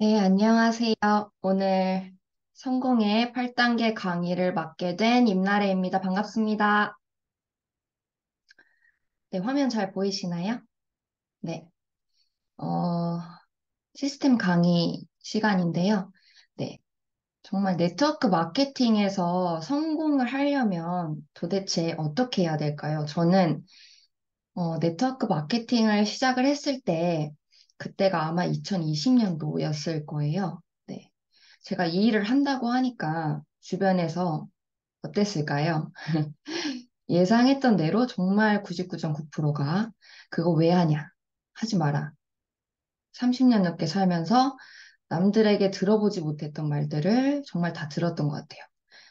네, 안녕하세요. 오늘 성공의 8단계 강의를 맡게 된 임나래입니다. 반갑습니다. 네, 화면 잘 보이시나요? 네, 어, 시스템 강의 시간인데요. 네, 정말 네트워크 마케팅에서 성공을 하려면 도대체 어떻게 해야 될까요? 저는 네트워크 마케팅을 시작을 했을 때, 그때가 아마 2020년도였을 거예요. 네. 제가 이 일을 한다고 하니까 주변에서 어땠을까요? 예상했던 대로 정말 99.9%가 그거 왜 하냐? 하지 마라. 30년 넘게 살면서 남들에게 들어보지 못했던 말들을 정말 다 들었던 것 같아요.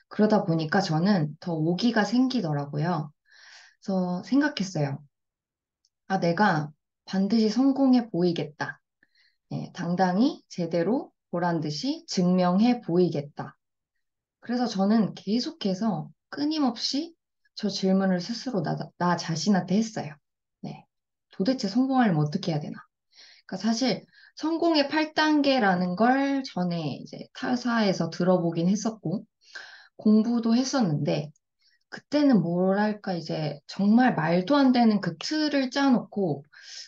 그러다 보니까 저는 더 오기가 생기더라고요. 그래서 생각했어요. 아, 내가 반드시 성공해 보이겠다. 예, 당당히 제대로 보란 듯이 증명해 보이겠다. 그래서 저는 계속해서 끊임없이 저 질문을 스스로 나 자신한테 했어요. 네. 도대체 성공하려면 어떻게 해야 되나? 그러니까 사실 성공의 8단계라는 걸 전에 이제 타사에서 들어보긴 했었고, 공부도 했었는데, 그때는 뭐랄까, 이제 정말 말도 안 되는 그 틀을 짜놓고,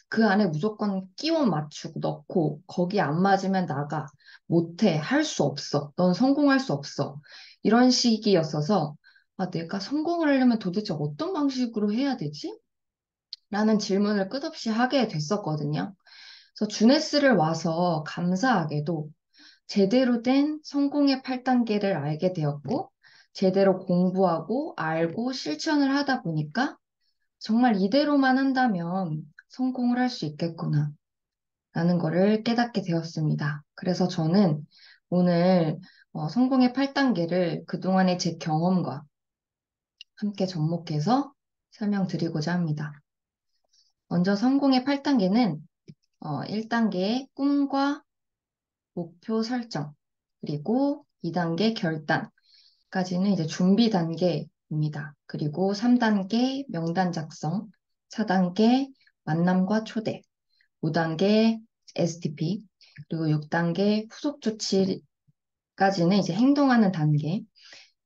그 안에 무조건 끼워 맞추고 넣고, 거기 안 맞으면 나가. 못해. 할 수 없어. 넌 성공할 수 없어. 이런 식이었어서, 아, 내가 성공을 하려면 도대체 어떤 방식으로 해야 되지? 라는 질문을 끝없이 하게 됐었거든요. 그래서 주네스를 와서 감사하게도 제대로 된 성공의 8단계를 알게 되었고, 제대로 공부하고 알고 실천을 하다 보니까 정말 이대로만 한다면 성공을 할 수 있겠구나 라는 거를 깨닫게 되었습니다. 그래서 저는 오늘 성공의 8단계를 그동안의 제 경험과 함께 접목해서 설명드리고자 합니다. 먼저 성공의 8단계는 1단계의 꿈과 목표 설정, 그리고 2단계 결단까지는 이제 준비 단계입니다. 그리고 3단계 명단 작성, 4단계 만남과 초대, 5단계 STP, 그리고 6단계 후속 조치까지는 이제 행동하는 단계,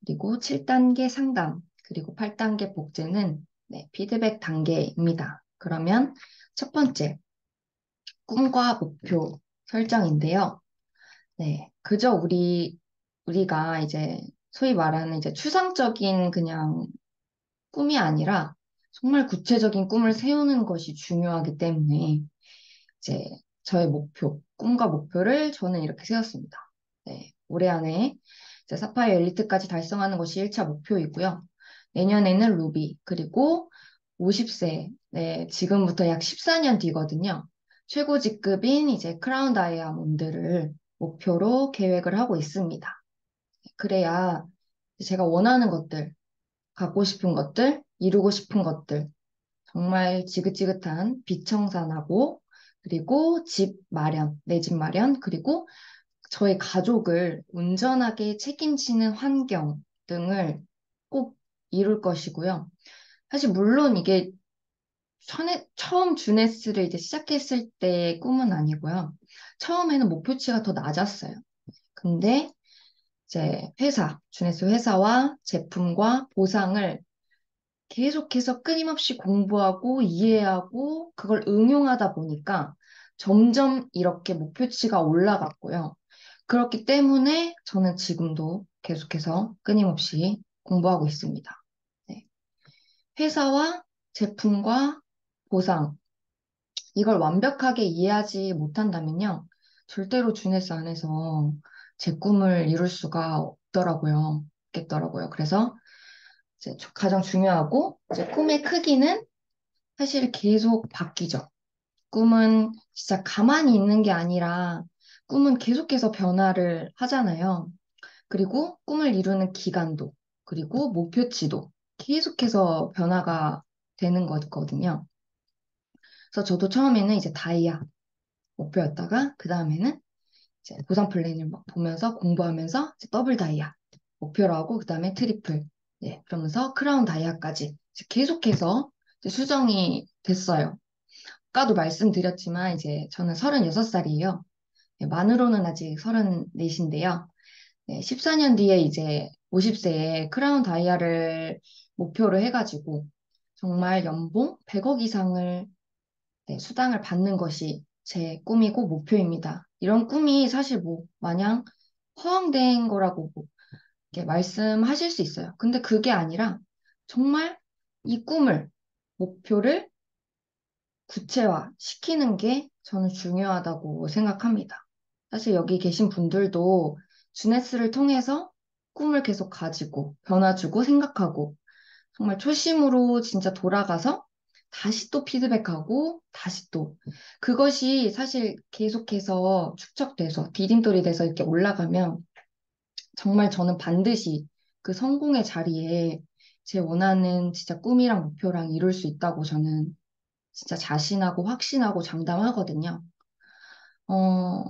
그리고 7단계 상담, 그리고 8단계 복제는 네, 피드백 단계입니다. 그러면 첫 번째, 꿈과 목표 설정인데요. 네, 그저 우리가 이제 소위 말하는 이제 추상적인 그냥 꿈이 아니라 정말 구체적인 꿈을 세우는 것이 중요하기 때문에 이제 저의 꿈과 목표를 저는 이렇게 세웠습니다. 네, 올해 안에 이제 사파이어 엘리트까지 달성하는 것이 1차 목표이고요. 내년에는 루비, 그리고 50세, 네, 지금부터 약 14년 뒤거든요. 최고 직급인 이제 크라운 다이아몬드를 목표로 계획을 하고 있습니다. 그래야 제가 원하는 것들, 갖고 싶은 것들, 이루고 싶은 것들, 정말 지긋지긋한 빚 청산하고, 그리고 집 마련, 내 집 마련, 그리고 저의 가족을 온전하게 책임지는 환경 등을 꼭 이룰 것이고요. 사실 물론 이게 처음 주네스를 이제 시작했을 때의 꿈은 아니고요. 처음에는 목표치가 더 낮았어요. 근데 이제 주네스 회사와 제품과 보상을 계속해서 끊임없이 공부하고 이해하고 그걸 응용하다 보니까 점점 이렇게 목표치가 올라갔고요. 그렇기 때문에 저는 지금도 계속해서 끊임없이 공부하고 있습니다. 네. 회사와 제품과 보상, 이걸 완벽하게 이해하지 못한다면요. 절대로 주네스 안에서 제 꿈을 이룰 수가 없겠더라고요. 그래서 이제 가장 중요하고 이제 꿈의 크기는 사실 계속 바뀌죠. 꿈은 진짜 가만히 있는 게 아니라 꿈은 계속해서 변화를 하잖아요. 그리고 꿈을 이루는 기간도, 그리고 목표치도 계속해서 변화가 되는 거거든요. 그래서 저도 처음에는 이제 다이아 목표였다가, 그 다음에는 이제 보상 플랜을 막 보면서 공부하면서 이제 더블 다이아 목표로 하고, 그 다음에 트리플, 예, 그러면서 크라운 다이아까지 이제 계속해서 이제 수정이 됐어요. 아까도 말씀드렸지만 이제 저는 36살이에요. 네, 만으로는 아직 34인데요. 네, 14년 뒤에 이제 50세에 크라운 다이아를 목표로 해가지고 정말 연봉 100억 이상을 네, 수당을 받는 것이 제 꿈이고 목표입니다. 이런 꿈이 사실 뭐 마냥 허황된 거라고 뭐 이렇게 말씀하실 수 있어요. 근데 그게 아니라 정말 이 꿈을, 목표를 구체화 시키는 게 저는 중요하다고 생각합니다. 사실 여기 계신 분들도 주네스를 통해서 꿈을 계속 가지고 변화주고 생각하고 정말 초심으로 진짜 돌아가서 다시 또 피드백하고 다시 또 그것이 사실 계속해서 축적돼서 디딤돌이 돼서 이렇게 올라가면 정말 저는 반드시 그 성공의 자리에 제 원하는 진짜 꿈이랑 목표랑 이룰 수 있다고 저는 진짜 자신하고 확신하고 장담하거든요. 어,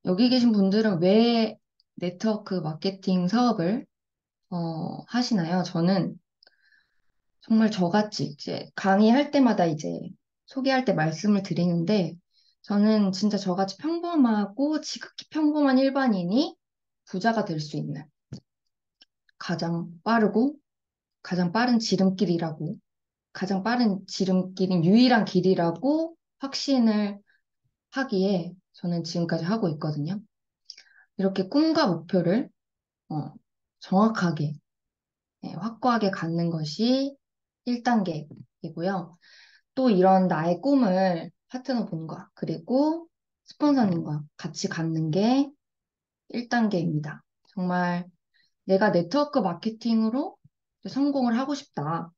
여기 계신 분들은 왜 네트워크 마케팅 사업을 하시나요? 저는 정말 저같이 이제 강의할 때마다 이제 소개할 때 말씀을 드리는데 저는 진짜 저같이 평범하고 지극히 평범한 일반인이 부자가 될 수 있는 가장 빠르고 가장 빠른 지름길이라고 가장 빠른 지름길인 유일한 길이라고 확신을 하기에 저는 지금까지 하고 있거든요. 이렇게 꿈과 목표를 어, 정확하게 확고하게 갖는 것이 1단계이고요. 또 이런 나의 꿈을 파트너분과 그리고 스폰서님과 같이 갖는 게 1단계입니다. 정말 내가 네트워크 마케팅으로 성공을 하고 싶다.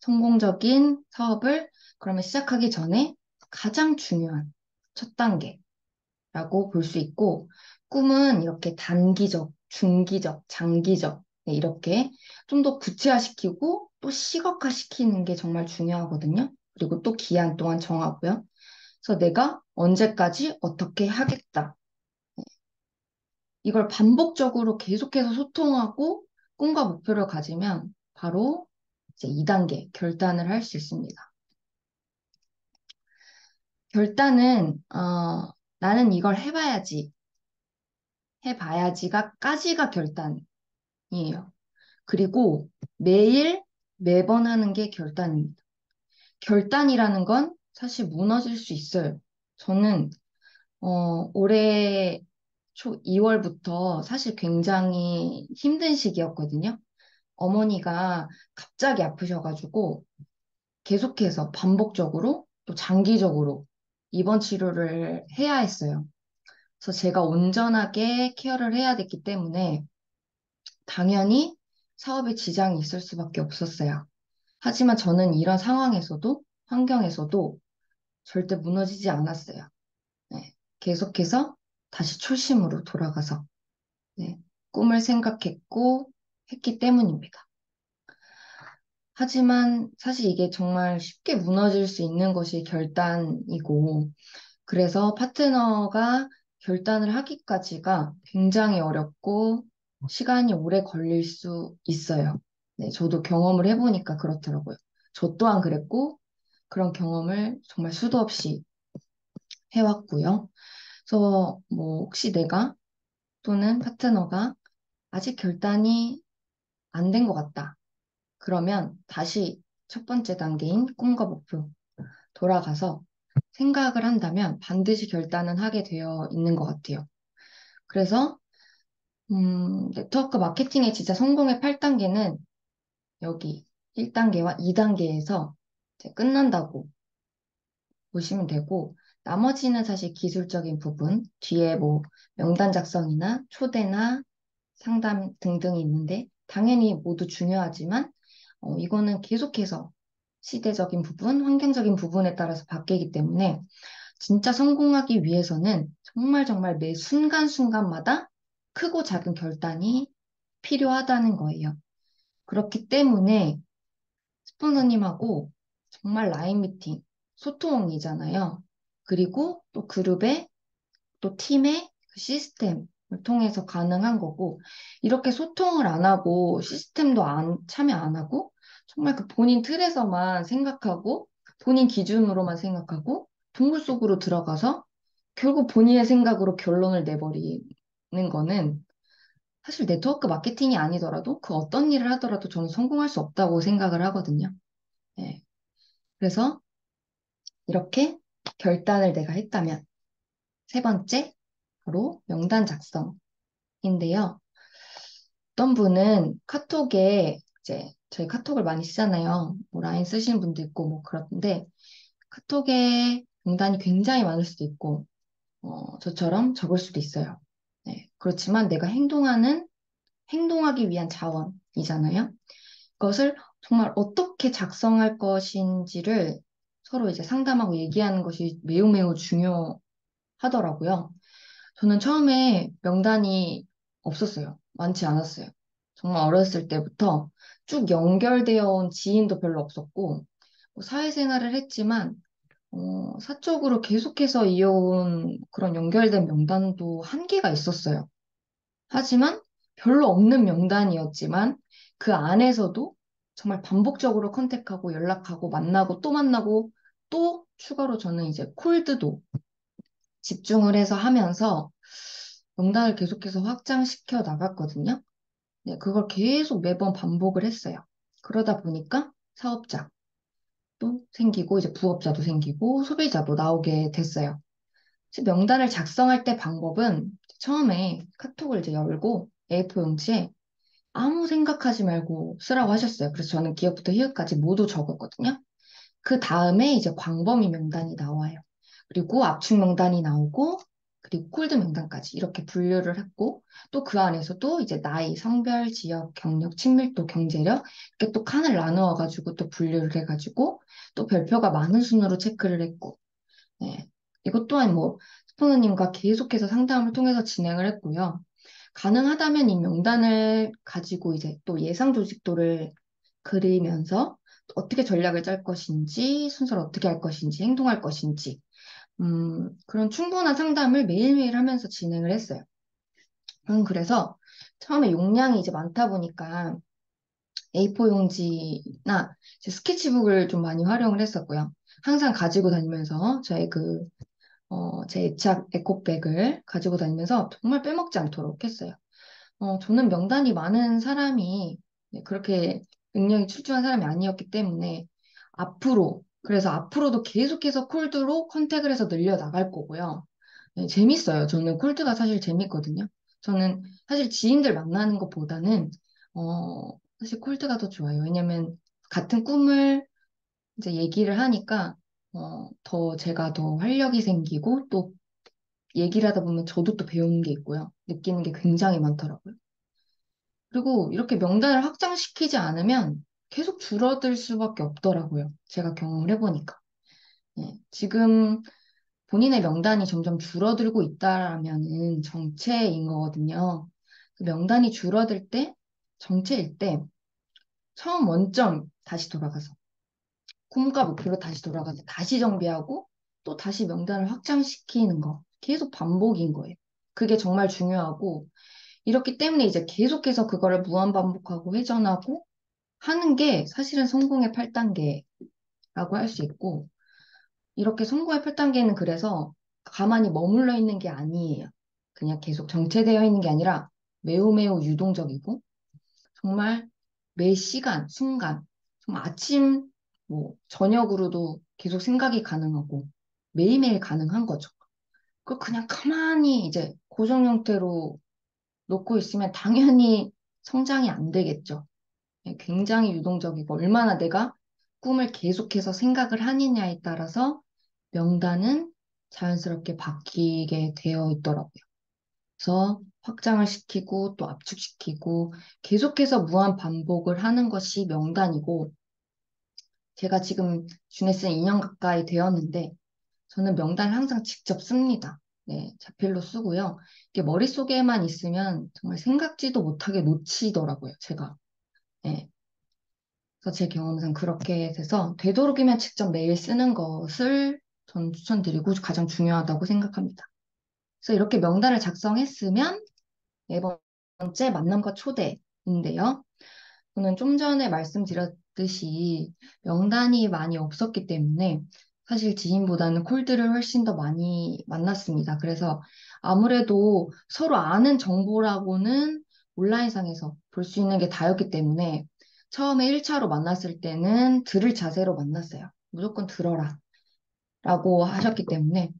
성공적인 사업을 그러면 시작하기 전에 가장 중요한 첫 단계라고 볼 수 있고, 꿈은 이렇게 단기적, 중기적, 장기적, 네, 이렇게 좀 더 구체화시키고 또 시각화시키는 게 정말 중요하거든요. 그리고 또 기한 또한 정하고요. 그래서 내가 언제까지 어떻게 하겠다. 이걸 반복적으로 계속해서 소통하고 꿈과 목표를 가지면 바로 이제 2단계 결단을 할 수 있습니다. 결단은 나는 이걸 해봐야지가 까지가 결단이에요. 그리고 매일 매번 하는 게 결단입니다. 결단이라는 건 사실 무너질 수 있어요. 저는 올해 초 2월부터 사실 굉장히 힘든 시기였거든요. 어머니가 갑자기 아프셔가지고 계속해서 반복적으로 또 장기적으로 입원 치료를 해야 했어요. 그래서 제가 온전하게 케어를 해야 됐기 때문에 당연히 사업에 지장이 있을 수밖에 없었어요. 하지만 저는 이런 상황에서도, 환경에서도 절대 무너지지 않았어요. 네. 계속해서 다시 초심으로 돌아가서 네. 꿈을 생각했고 했기 때문입니다. 하지만 사실 이게 정말 쉽게 무너질 수 있는 것이 결단이고, 그래서 파트너가 결단을 하기까지가 굉장히 어렵고 시간이 오래 걸릴 수 있어요. 네, 저도 경험을 해보니까 그렇더라고요. 저 또한 그랬고 그런 경험을 정말 수도 없이 해왔고요. 그래서 뭐 혹시 내가 또는 파트너가 아직 결단이 안 된 것 같다. 그러면 다시 첫 번째 단계인 꿈과 목표 돌아가서 생각을 한다면 반드시 결단은 하게 되어 있는 것 같아요. 그래서 네트워크 마케팅의 진짜 성공의 8단계는 여기 1단계와 2단계에서 끝난다고 보시면 되고, 나머지는 사실 기술적인 부분, 뒤에 뭐 명단 작성이나 초대나 상담 등등이 있는데, 당연히 모두 중요하지만, 이거는 계속해서 시대적인 부분, 환경적인 부분에 따라서 바뀌기 때문에, 진짜 성공하기 위해서는 정말 정말 매 순간순간마다 크고 작은 결단이 필요하다는 거예요. 그렇기 때문에 스폰서님하고 정말 라인 미팅, 소통이잖아요. 그리고 또 그룹의 또 팀의 그 시스템을 통해서 가능한 거고, 이렇게 소통을 안 하고 시스템도 참여 안 하고 정말 그 본인 틀에서만 생각하고 본인 기준으로만 생각하고 동굴 속으로 들어가서 결국 본인의 생각으로 결론을 내버리는 거는 사실 네트워크 마케팅이 아니더라도 그 어떤 일을 하더라도 저는 성공할 수 없다고 생각을 하거든요. 예. 그래서 이렇게 결단을 내가 했다면 세 번째, 바로 명단 작성인데요. 어떤 분은 카톡에 이제 저희 카톡을 많이 쓰잖아요. 뭐 라인 쓰시는 분도 있고 뭐 그런데 카톡에 명단이 굉장히 많을 수도 있고 저처럼 적을 수도 있어요. 네. 그렇지만 내가 행동하기 위한 자원이잖아요. 그것을 정말 어떻게 작성할 것인지를 서로 이제 상담하고 얘기하는 것이 매우 매우 중요하더라고요. 저는 처음에 명단이 없었어요. 많지 않았어요. 정말 어렸을 때부터 쭉 연결되어 온 지인도 별로 없었고, 뭐 사회생활을 했지만, 사적으로 계속해서 이어온 그런 연결된 명단도 한계가 있었어요. 하지만 별로 없는 명단이었지만, 그 안에서도 정말 반복적으로 컨택하고 연락하고 만나고 또 만나고 또 추가로 저는 이제 콜드도 집중을 해서 하면서 명단을 계속해서 확장시켜 나갔거든요. 네, 그걸 계속 매번 반복을 했어요. 그러다 보니까 사업자도 생기고 이제 부업자도 생기고 소비자도 나오게 됐어요. 그래서 명단을 작성할 때 방법은 처음에 카톡을 이제 열고 A4 용지에 아무 생각하지 말고 쓰라고 하셨어요. 그래서 저는 기억부터 희읍까지 모두 적었거든요. 그 다음에 이제 광범위 명단이 나와요. 그리고 압축 명단이 나오고, 그리고 콜드 명단까지 이렇게 분류를 했고, 또 그 안에서도 이제 나이, 성별, 지역, 경력, 친밀도, 경제력, 이렇게 또 칸을 나누어가지고 또 분류를 해가지고, 또 별표가 많은 순으로 체크를 했고, 네. 이것 또한 뭐, 스포너님과 계속해서 상담을 통해서 진행을 했고요. 가능하다면 이 명단을 가지고 이제 또 예상 조직도를 그리면서 어떻게 전략을 짤 것인지, 순서를 어떻게 할 것인지, 행동할 것인지, 그런 충분한 상담을 매일매일 하면서 진행을 했어요. 그래서 처음에 용량이 이제 많다 보니까 A4 용지나 이제 스케치북을 좀 많이 활용을 했었고요. 항상 가지고 다니면서 제 애착 에코백을 가지고 다니면서 정말 빼먹지 않도록 했어요. 저는 명단이 많은 사람이 네, 그렇게 능력이 출중한 사람이 아니었기 때문에 그래서 앞으로도 계속해서 콜드로 컨택을 해서 늘려나갈 거고요. 네, 재밌어요. 저는 콜드가 사실 재밌거든요. 저는 사실 지인들 만나는 것보다는, 사실 콜드가 더 좋아요. 왜냐면 같은 꿈을 이제 얘기를 하니까, 더 제가 더 활력이 생기고 또 얘기를 하다 보면 저도 또 배우는 게 있고요. 느끼는 게 굉장히 많더라고요. 그리고 이렇게 명단을 확장시키지 않으면 계속 줄어들 수밖에 없더라고요. 제가 경험을 해보니까. 네, 지금 본인의 명단이 점점 줄어들고 있다라면은 정체인 거거든요. 그 명단이 줄어들 때, 정체일 때, 처음 원점 다시 돌아가서, 꿈과 목표로 다시 돌아가서 다시 정비하고 또 다시 명단을 확장시키는 거. 계속 반복인 거예요. 그게 정말 중요하고, 이렇기 때문에 이제 계속해서 그거를 무한 반복하고 회전하고 하는 게 사실은 성공의 8단계라고 할 수 있고, 이렇게 성공의 8단계는 그래서 가만히 머물러 있는 게 아니에요. 그냥 계속 정체되어 있는 게 아니라 매우 매우 유동적이고, 정말 매 시간, 순간, 정말 아침, 뭐, 저녁으로도 계속 생각이 가능하고, 매일매일 가능한 거죠. 그걸 그냥 가만히 이제 고정 형태로 놓고 있으면 당연히 성장이 안 되겠죠. 굉장히 유동적이고 얼마나 내가 꿈을 계속해서 생각을 하느냐에 따라서 명단은 자연스럽게 바뀌게 되어 있더라고요. 그래서 확장을 시키고 또 압축시키고 계속해서 무한 반복을 하는 것이 명단이고 제가 지금 준에스 2년 가까이 되었는데 저는 명단을 항상 직접 씁니다. 네, 자필로 쓰고요. 이게 머릿속에만 있으면 정말 생각지도 못하게 놓치더라고요, 제가. 네. 그래서 제 경험상 그렇게 돼서 되도록이면 직접 메일 쓰는 것을 전 추천드리고 가장 중요하다고 생각합니다. 그래서 이렇게 명단을 작성했으면 네 번째 만남과 초대인데요. 저는 좀 전에 말씀드렸듯이 명단이 많이 없었기 때문에 사실 지인보다는 콜드를 훨씬 더 많이 만났습니다. 그래서 아무래도 서로 아는 정보라고는 온라인상에서 볼 수 있는 게 다였기 때문에 처음에 1차로 만났을 때는 들을 자세로 만났어요. 무조건 들어라 라고 하셨기 때문에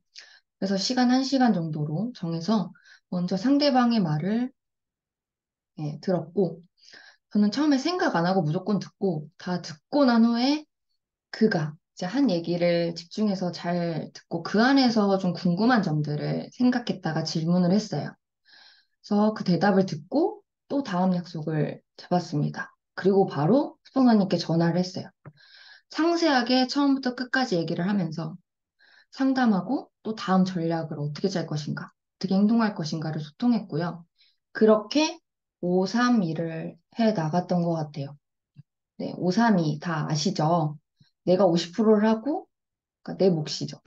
그래서 시간 1시간 정도로 정해서 먼저 상대방의 말을 들었고 저는 처음에 생각 안 하고 무조건 듣고 다 듣고 난 후에 그가 이제 한 얘기를 집중해서 잘 듣고 그 안에서 좀 궁금한 점들을 생각했다가 질문을 했어요. 그래서 그 대답을 듣고 또 다음 약속을 잡았습니다. 그리고 바로 스폰서님께 전화를 했어요. 상세하게 처음부터 끝까지 얘기를 하면서 상담하고 또 다음 전략을 어떻게 짤 것인가, 어떻게 행동할 것인가를 소통했고요. 그렇게 5-3-2를 해 나갔던 것 같아요. 네, 5-3-2 다 아시죠? 내가 50%를 하고 그러니까 내 몫이죠.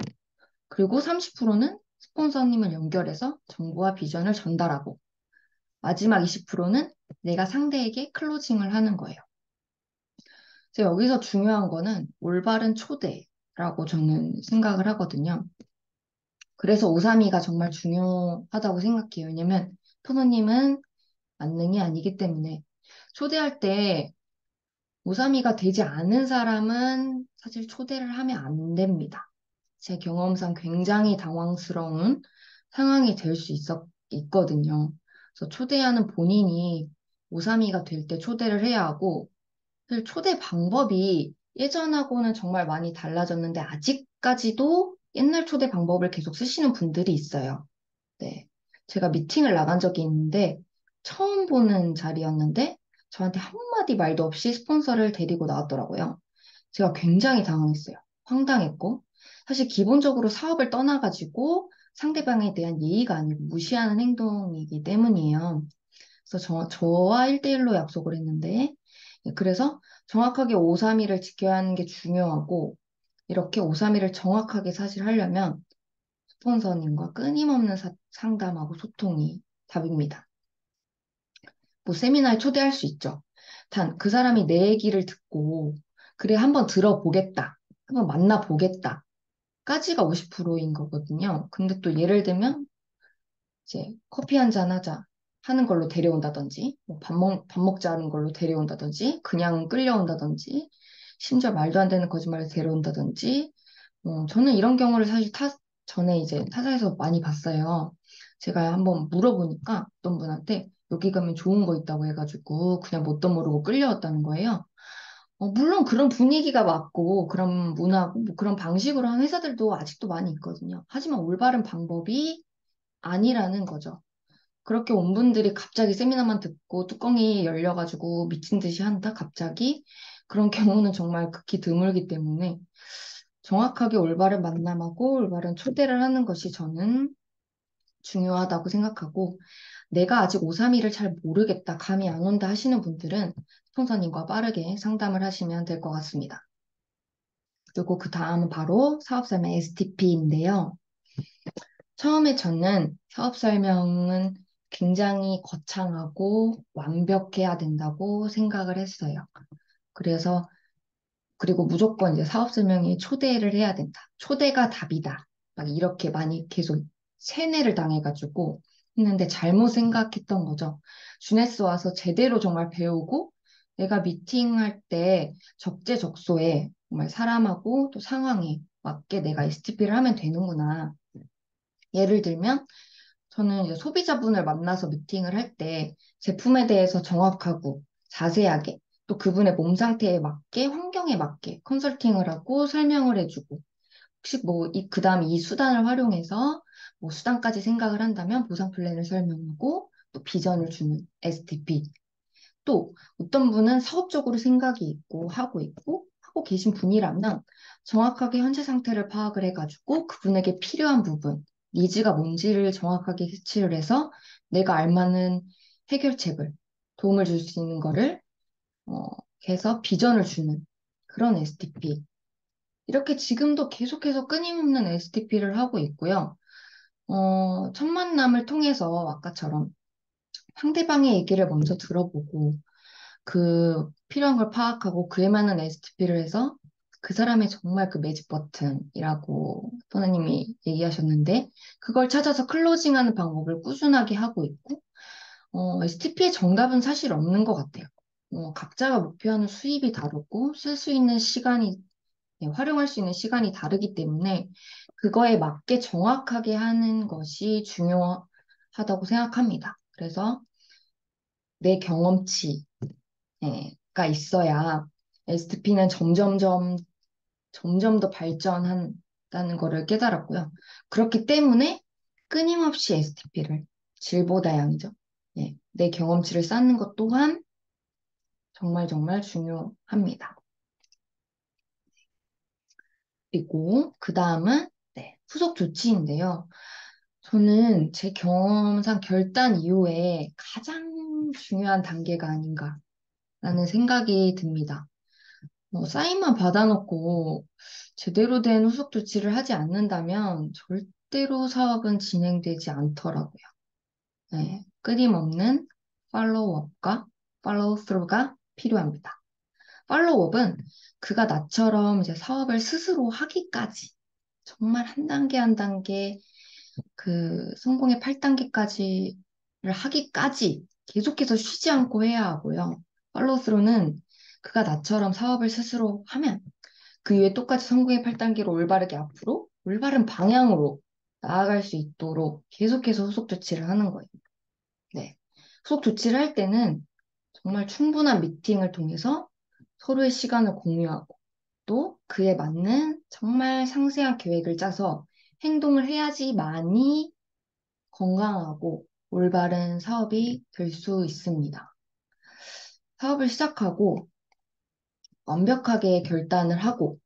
그리고 30%는 스폰서님을 연결해서 정보와 비전을 전달하고 마지막 20%는 내가 상대에게 클로징을 하는 거예요. 그래서 여기서 중요한 거는 올바른 초대라고 저는 생각을 하거든요. 그래서 5-3-2가 정말 중요하다고 생각해요. 왜냐면 토너님은 만능이 아니기 때문에 초대할 때 5-3-2가 되지 않은 사람은 사실 초대를 하면 안 됩니다. 제 경험상 굉장히 당황스러운 상황이 될 수 있거든요. 그래서 초대하는 본인이 5-3-2가 될 때 초대를 해야 하고, 사실 초대 방법이 예전하고는 정말 많이 달라졌는데, 아직까지도 옛날 초대 방법을 계속 쓰시는 분들이 있어요. 네. 제가 미팅을 나간 적이 있는데, 처음 보는 자리였는데, 저한테 한마디 말도 없이 스폰서를 데리고 나왔더라고요. 제가 굉장히 당황했어요. 황당했고. 사실 기본적으로 사업을 떠나가지고 상대방에 대한 예의가 아니고 무시하는 행동이기 때문이에요. 그래서 저와 1대1로 약속을 했는데, 그래서 정확하게 5-3-2를 지켜야 하는 게 중요하고, 이렇게 5-3-2를 정확하게 사실 하려면 스폰서님과 끊임없는 상담하고 소통이 답입니다. 뭐 세미나에 초대할 수 있죠. 단 그 사람이 내 얘기를 듣고 그래 한번 들어보겠다. 한번 만나보겠다. 까지가 50%인 거거든요. 근데 또 예를 들면 이제 커피 한 잔 하자 하는 걸로 데려온다든지 밥 먹자 하는 걸로 데려온다든지 그냥 끌려온다든지 심지어 말도 안 되는 거짓말을 데려온다든지 저는 이런 경우를 사실 전에 이제 타사에서 많이 봤어요. 제가 한번 물어보니까 어떤 분한테 여기 가면 좋은 거 있다고 해가지고 그냥 뭣도 모르고 끌려왔다는 거예요. 물론 그런 분위기가 맞고 그런 문화고 뭐 그런 방식으로 하는 회사들도 아직도 많이 있거든요. 하지만 올바른 방법이 아니라는 거죠. 그렇게 온 분들이 갑자기 세미나만 듣고 뚜껑이 열려가지고 미친 듯이 한다, 갑자기? 그런 경우는 정말 극히 드물기 때문에 정확하게 올바른 만남하고 올바른 초대를 하는 것이 저는 중요하다고 생각하고 내가 아직 5-3-2를 잘 모르겠다, 감이 안 온다 하시는 분들은 스폰서님과 빠르게 상담을 하시면 될 것 같습니다. 그리고 그 다음은 바로 사업 설명 STP인데요. 처음에 저는 사업 설명은 굉장히 거창하고 완벽해야 된다고 생각을 했어요. 그래서 그리고 무조건 이제 사업 설명에 초대를 해야 된다. 초대가 답이다. 막 이렇게 많이 계속 세뇌를 당해가지고 했는데 잘못 생각했던 거죠. 주네스 와서 제대로 정말 배우고 내가 미팅할 때 적재적소에 정말 사람하고 또 상황에 맞게 내가 STP를 하면 되는구나. 예를 들면 저는 이제 소비자분을 만나서 미팅을 할 때 제품에 대해서 정확하고 자세하게 또 그분의 몸 상태에 맞게 환경에 맞게 컨설팅을 하고 설명을 해주고 혹시 뭐 그다음 이 수단을 활용해서 뭐 수단까지 생각을 한다면 보상 플랜을 설명하고 또 비전을 주는 STP 또 어떤 분은 사업적으로 생각이 있고 하고 계신 분이라면 정확하게 현재 상태를 파악을 해가지고 그분에게 필요한 부분, 니즈가 뭔지를 정확하게 캐치를 해서 내가 알만한 해결책을 도움을 줄 수 있는 거를 어, 해서 비전을 주는 그런 STP. 이렇게 지금도 계속해서 끊임없는 STP를 하고 있고요. 첫 만남을 통해서 아까처럼 상대방의 얘기를 먼저 들어보고 그 필요한 걸 파악하고 그에 맞는 STP를 해서 그 사람의 정말 그 매직 버튼이라고 선생님이 얘기하셨는데, 그걸 찾아서 클로징하는 방법을 꾸준하게 하고 있고, STP의 정답은 사실 없는 것 같아요. 각자가 목표하는 수입이 다르고, 쓸 수 있는 시간이, 네, 활용할 수 있는 시간이 다르기 때문에, 그거에 맞게 정확하게 하는 것이 중요하다고 생각합니다. 그래서 내 경험치가 있어야 STP는 점점 더 발전한다는 거를 깨달았고요. 그렇기 때문에 끊임없이 STP를 질보다 양이죠. 내 경험치를 쌓는 것 또한 정말 정말 중요합니다. 그리고 그 다음은 후속 조치인데요. 저는 제 경험상 결단 이후에 가장 중요한 단계가 아닌가라는 생각이 듭니다. 사인만 받아놓고 제대로 된 후속 조치를 하지 않는다면 절대로 사업은 진행되지 않더라고요. 끊임없는 팔로우업과 팔로우스루가 필요합니다. 팔로우업은 그가 나처럼 이제 사업을 스스로 하기까지 정말 한 단계 한 단계 그 성공의 8단계까지를 하기까지 계속해서 쉬지 않고 해야 하고요. 팔로우스루는 그가 나처럼 사업을 스스로 하면 그 이후에 똑같이 성공의 8단계로 올바르게 앞으로 올바른 방향으로 나아갈 수 있도록 계속해서 후속 조치를 하는 거예요. 네. 후속 조치를 할 때는 정말 충분한 미팅을 통해서 서로의 시간을 공유하고 또 그에 맞는 정말 상세한 계획을 짜서 행동을 해야지만이 건강하고 올바른 사업이 될 수 있습니다. 사업을 시작하고 완벽하게 결단을 하고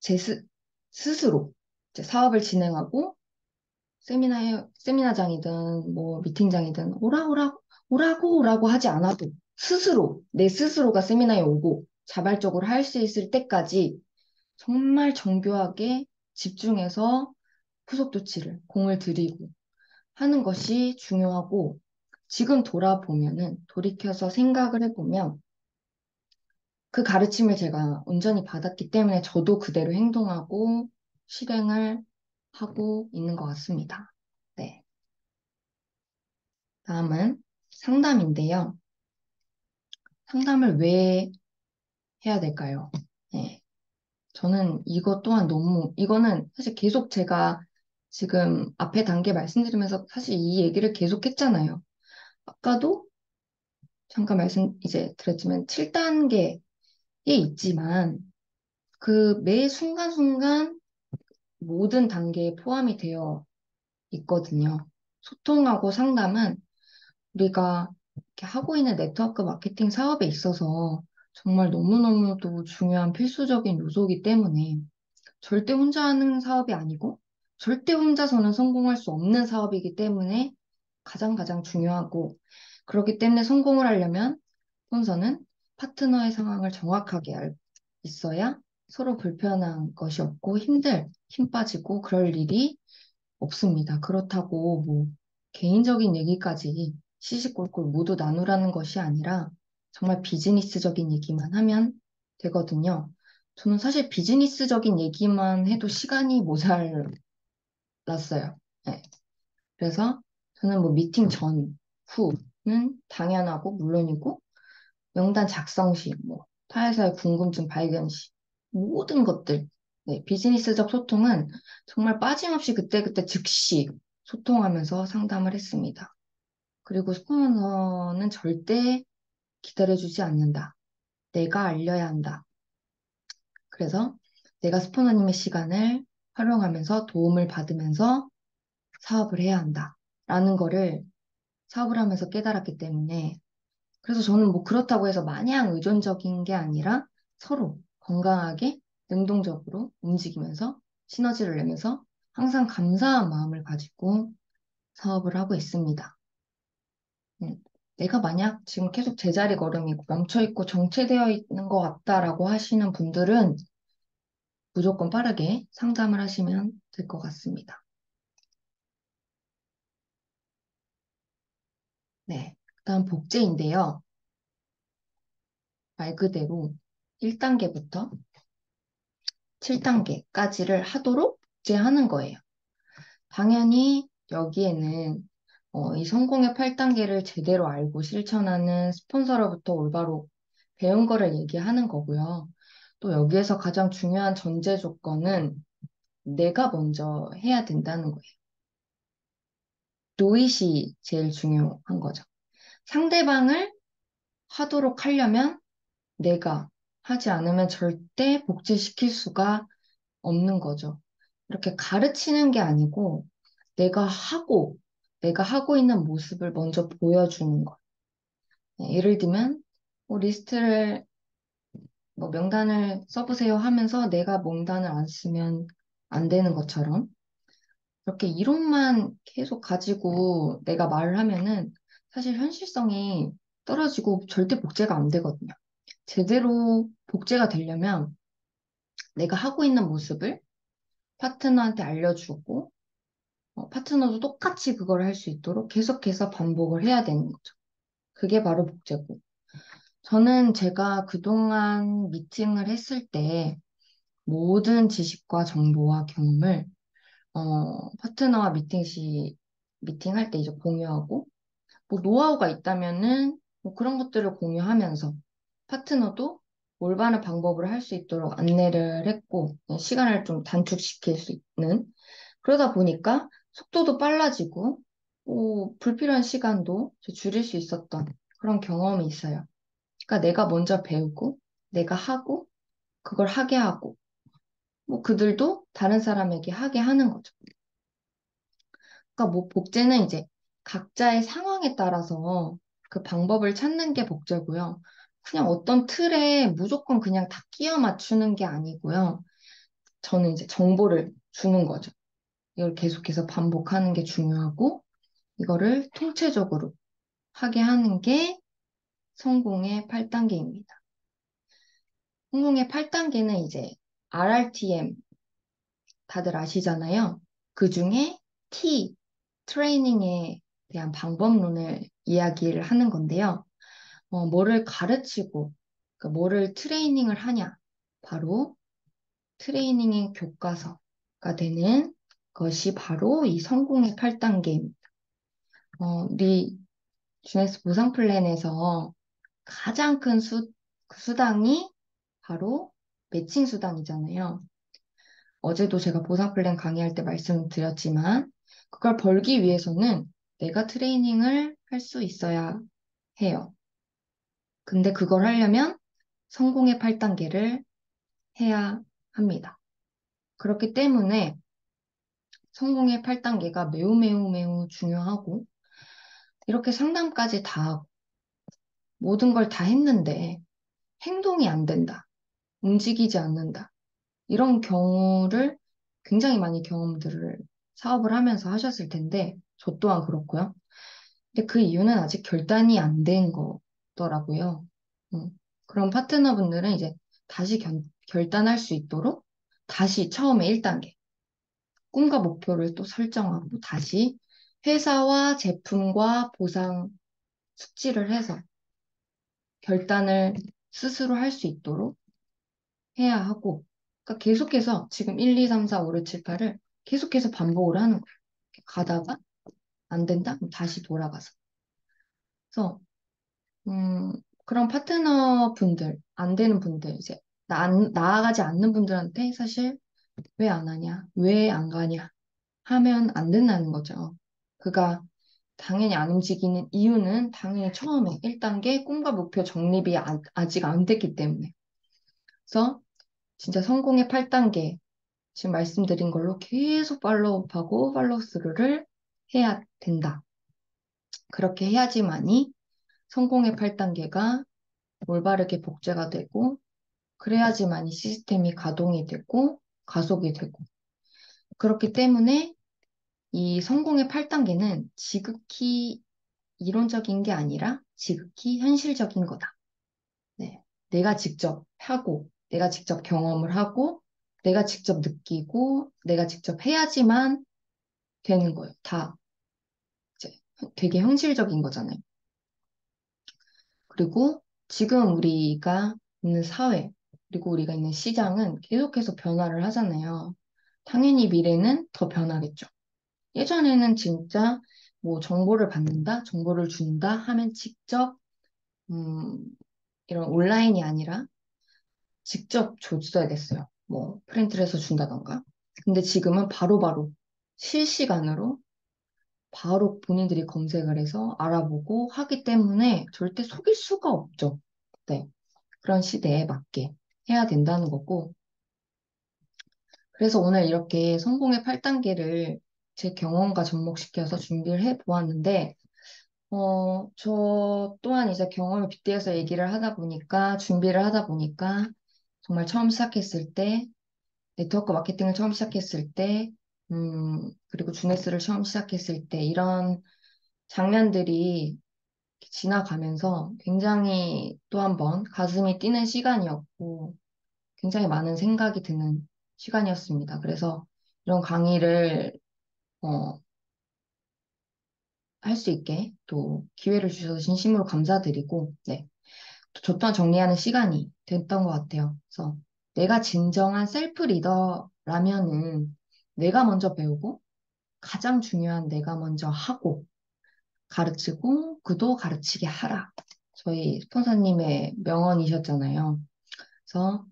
제 스스로 이제 사업을 진행하고 세미나장이든 뭐 미팅장이든 오라고 하지 않아도 내 스스로가 세미나에 오고 자발적으로 할 수 있을 때까지 정말 정교하게 집중해서 후속 조치를 공을 들이고 하는 것이 중요하고 지금 돌이켜서 생각을 해보면 그 가르침을 제가 온전히 받았기 때문에 저도 그대로 행동하고 실행을 하고 있는 것 같습니다. 네. 다음은 상담인데요. 상담을 왜 해야 될까요? 네. 저는 이거는 사실 계속 제가 지금 앞에 단계 말씀드리면서 사실 이 얘기를 계속 했잖아요. 아까도 잠깐 이제 드렸지만 7단계에 있지만 그 매 순간순간 모든 단계에 포함이 되어 있거든요. 소통하고 상담은 우리가 이렇게 하고 있는 네트워크 마케팅 사업에 있어서 정말 너무너무도 중요한 필수적인 요소이기 때문에 절대 혼자 하는 사업이 아니고 절대 혼자서는 성공할 수 없는 사업이기 때문에 가장 가장 중요하고 그렇기 때문에 성공을 하려면 본서는 파트너의 상황을 정확하게 있어야 서로 불편한 것이 없고 힘 빠지고 그럴 일이 없습니다. 그렇다고 뭐 개인적인 얘기까지 시시콜콜 모두 나누라는 것이 아니라 정말 비즈니스적인 얘기만 하면 되거든요. 저는 사실 비즈니스적인 얘기만 해도 시간이 모자랐어요. 네. 그래서 저는 뭐 미팅 전, 후는 당연하고 물론이고 명단 작성 시, 뭐 타회사의 궁금증 발견 시 모든 것들 비즈니스적 소통은 정말 빠짐없이 그때그때 즉시 소통하면서 상담을 했습니다. 그리고 스포너는 절대 기다려주지 않는다. 내가 알려야 한다. 그래서 내가 스포너님의 시간을 활용하면서 도움을 받으면서 사업을 해야 한다. 라는 거를 사업을 하면서 깨달았기 때문에 그래서 저는 뭐 그렇다고 해서 마냥 의존적인 게 아니라 서로 건강하게 능동적으로 움직이면서 시너지를 내면서 항상 감사한 마음을 가지고 사업을 하고 있습니다. 음, 내가 만약 지금 계속 제자리 걸음이고 멈춰있고 정체되어 있는 것 같다라고 하시는 분들은 무조건 빠르게 상담을 하시면 될 것 같습니다. 네. 그다음 복제인데요. 말 그대로 1단계부터 7단계까지를 하도록 복제하는 거예요. 당연히 여기에는 이 성공의 8단계를 제대로 알고 실천하는 스폰서로부터 올바로 배운 거를 얘기하는 거고요. 또 여기에서 가장 중요한 전제 조건은 내가 먼저 해야 된다는 거예요. 노잇이 제일 중요한 거죠. 상대방을 하도록 하려면 내가 하지 않으면 절대 복제시킬 수가 없는 거죠. 이렇게 가르치는 게 아니고 내가 하고 있는 모습을 먼저 보여주는 거. 네, 예를 들면, 리스트를, 명단을 써보세요 하면서 내가 명단을 안 쓰면 안 되는 것처럼 이렇게 이론만 계속 가지고 내가 말을 하면은 사실 현실성이 떨어지고 절대 복제가 안 되거든요. 제대로 복제가 되려면 내가 하고 있는 모습을 파트너한테 알려주고 파트너도 똑같이 그걸 할 수 있도록 계속해서 반복을 해야 되는 거죠. 그게 바로 복제고. 저는 제가 그동안 미팅을 했을 때 모든 지식과 정보와 경험을 파트너와 미팅할 때 이제 공유하고 뭐 노하우가 있다면은 뭐 그런 것들을 공유하면서 파트너도 올바른 방법을 할 수 있도록 안내를 했고 시간을 좀 단축시킬 수 있는 그러다 보니까 속도도 빨라지고 불필요한 시간도 줄일 수 있었던 그런 경험이 있어요. 그러니까 내가 먼저 배우고 내가 하고 그걸 하게 하고 뭐 그들도 다른 사람에게 하게 하는 거죠. 그러니까 뭐 복제는 이제 각자의 상황에 따라서 그 방법을 찾는 게 복제고요. 그냥 어떤 틀에 무조건 그냥 다 끼워 맞추는 게 아니고요. 저는 이제 정보를 주는 거죠. 이걸 계속해서 반복하는 게 중요하고 이거를 통체적으로 하게 하는 게 성공의 8단계입니다. 성공의 8단계는 이제 RRTM 다들 아시잖아요. 그 중에 T, 트레이닝에 대한 방법론을 이야기를 하는 건데요. 뭐를 가르치고, 그러니까 뭐를 트레이닝을 하냐. 바로 트레이닝의 교과서가 되는 것이 바로 이 성공의 8단계입니다. 우리 GS 보상 플랜에서 가장 큰 그 수당이 바로 매칭 수당이잖아요. 어제도 제가 보상 플랜 강의할 때 말씀드렸지만, 그걸 벌기 위해서는 내가 트레이닝을 할 수 있어야 해요. 근데 그걸 하려면 성공의 8단계를 해야 합니다. 그렇기 때문에 성공의 8단계가 매우 매우 매우 중요하고, 이렇게 상담까지 다 하고, 모든 걸 다 했는데, 행동이 안 된다. 움직이지 않는다. 이런 경우를 굉장히 많이 경험들을 사업을 하면서 하셨을 텐데, 저 또한 그렇고요. 근데 그 이유는 아직 결단이 안 된 거더라고요. 음, 그럼 파트너분들은 이제 다시 결단할 수 있도록 다시 처음에 1단계, 꿈과 목표를 또 설정하고 다시 회사와 제품과 보상 숙지를 해서 결단을 스스로 할 수 있도록 해야 하고, 그러니까 계속해서 지금 1, 2, 3, 4, 5, 6, 7, 8을 계속해서 반복을 하는 거예요. 이렇게 가다가 안 된다? 그럼 다시 돌아가서. 그래서 음, 그런 파트너 분들, 안 되는 분들, 이제 나아가지 않는 분들한테 사실 왜 안 하냐, 왜 안 가냐 하면 안 된다는 거죠. 그가 당연히 안 움직이는 이유는 당연히 처음에 1단계 꿈과 목표 정립이 아직 안 됐기 때문에. 그래서 진짜 성공의 8단계, 지금 말씀드린 걸로 계속 팔로우업하고 팔로우스루를 해야 된다. 그렇게 해야지만이 성공의 8단계가 올바르게 복제가 되고, 그래야지만이 시스템이 가동이 되고, 가속이 되고. 그렇기 때문에 이 성공의 8단계는 지극히 이론적인 게 아니라 지극히 현실적인 거다. 네. 내가 직접 하고, 내가 직접 경험을 하고, 내가 직접 느끼고, 내가 직접 해야지만 되는 거예요. 다 이제 되게 현실적인 거잖아요. 그리고 지금 우리가 있는 사회, 그리고 우리가 있는 시장은 계속해서 변화를 하잖아요. 당연히 미래는 더 변하겠죠. 예전에는 진짜 뭐 정보를 받는다, 정보를 준다 하면 직접 음, 이런 온라인이 아니라 직접 줬어야 됐어요. 뭐 프린트를 해서 준다던가. 근데 지금은 바로바로 실시간으로 바로 본인들이 검색을 해서 알아보고 하기 때문에 절대 속일 수가 없죠. 네. 그런 시대에 맞게 해야 된다는 거고. 그래서 오늘 이렇게 성공의 8단계를 제 경험과 접목시켜서 준비를 해 보았는데, 저 또한 이제 경험을 빗대어서 얘기를 하다 보니까, 준비를 하다 보니까, 정말 처음 시작했을 때, 네트워크 마케팅을 처음 시작했을 때, 그리고 주네스를 처음 시작했을 때, 이런 장면들이 지나가면서 굉장히 또 한 번 가슴이 뛰는 시간이었고, 굉장히 많은 생각이 드는 시간이었습니다. 그래서 이런 강의를, 어, 할 수 있게 또 기회를 주셔서 진심으로 감사드리고, 네. 저 또한 정리하는 시간이 됐던 것 같아요. 그래서 내가 진정한 셀프 리더라면은 내가 먼저 배우고 가장 중요한 내가 먼저 하고 가르치고 그도 가르치게 하라. 저희 스폰서님의 명언이셨잖아요. 그래서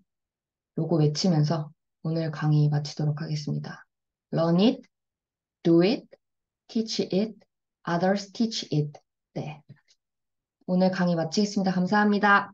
요거 외치면서 오늘 강의 마치도록 하겠습니다. Learn it, do it, teach it, others teach it. 네. 오늘 강의 마치겠습니다. 감사합니다.